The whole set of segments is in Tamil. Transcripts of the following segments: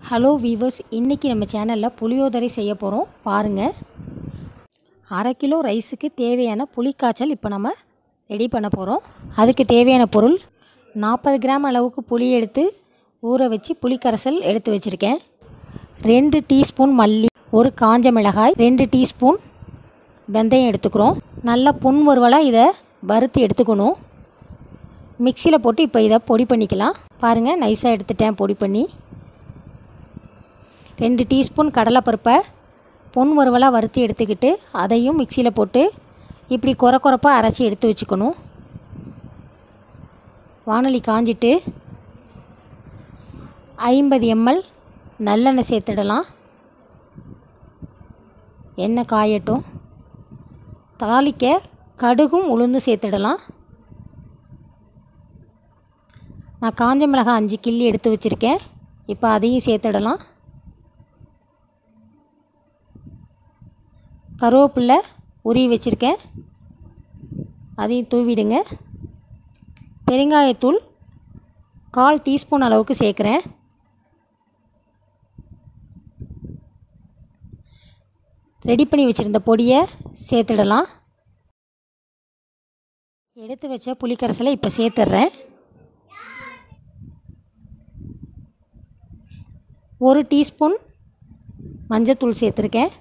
ஹலோ வீவர்ஸ், இன்றைக்கி நம்ம சேனலில் புளியோதரை செய்ய போகிறோம். பாருங்கள், 1/2 கிலோ ரைஸுக்கு தேவையான புளிக்காய்ச்சல் இப்போ நம்ம ரெடி பண்ண போகிறோம். அதுக்கு தேவையான பொருள் 40 கிராம் அளவுக்கு புளி எடுத்து ஊற வச்சு புளிக்கரைசல் எடுத்து வச்சுருக்கேன். 2 டீஸ்பூன் மல்லி, 1 காஞ்ச மிளகாய், 2 டீஸ்பூன் வெந்தயம் எடுத்துக்கிறோம். நல்லா புன் வறுவலாக இதை வறுத்து எடுத்துக்கணும். மிக்சியில் போட்டு இப்போ இதை பொடி பண்ணிக்கலாம். பாருங்கள், நைஸாக எடுத்துட்டேன் பொடி பண்ணி. 2 டீஸ்பூன் கடலைப்பருப்பை பொன் வறுவலாக வறுத்து எடுத்துக்கிட்டு அதையும் மிக்சியில் போட்டு இப்படி கொரப்பாக அரைச்சி எடுத்து வச்சுக்கணும். வானொலி காஞ்சிட்டு 50 ml நல்லெண்ணெய் சேர்த்துடலாம். எண்ணெய் காயட்டும். தாளிக்க கடுகும் உளுந்து சேர்த்துடலாம். நான் காஞ்ச மிளகாய் 5 கிள்ளி எடுத்து வச்சுருக்கேன். இப்போ அதையும் சேர்த்துடலாம். கருவேப்பிலை உருவி வச்சுருக்கேன், அதையும் தூவிடுங்க. பெருங்காயத்தூள் 1/4 டீஸ்பூன் அளவுக்கு சேர்க்குறேன். ரெடி பண்ணி வச்சுருந்த பொடியை சேர்த்துடலாம். எடுத்து வச்ச புளிக்கரைசலை இப்போ சேர்த்துட்றேன். 1 டீஸ்பூன் மஞ்சத்தூள் சேர்த்துருக்கேன்.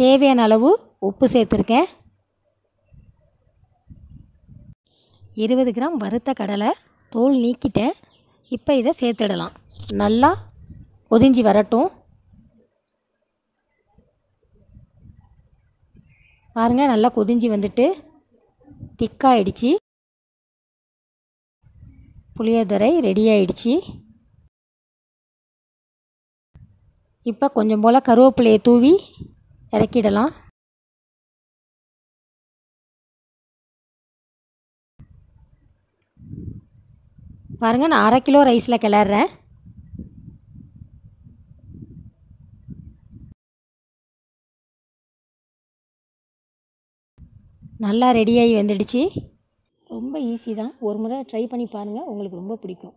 தேவையான அளவு உப்பு சேர்த்துருக்கேன். 20 கிராம் வறுத்த கடலை தோல் நீக்கிட்டேன். இப்போ இதை சேர்த்துடலாம். நல்லா கொதிஞ்சி வரட்டும். பாருங்கள், நல்லா கொதிஞ்சி வந்துட்டு திக்காயிடுச்சு. புளியோதரை ரெடி ஆயிடுச்சு. இப்போ கொஞ்சம் போல் கருவேப்பிலையை தூவி இறக்கிடலாம். பாருங்கள், நான் 1/2 கிலோ ரைஸில் கிளறேன். நல்லா ரெடியாகி வந்துடுச்சு. ரொம்ப ஈஸி தான். ஒரு முறை ட்ரை பண்ணி பாருங்கள், உங்களுக்கு ரொம்ப பிடிக்கும்.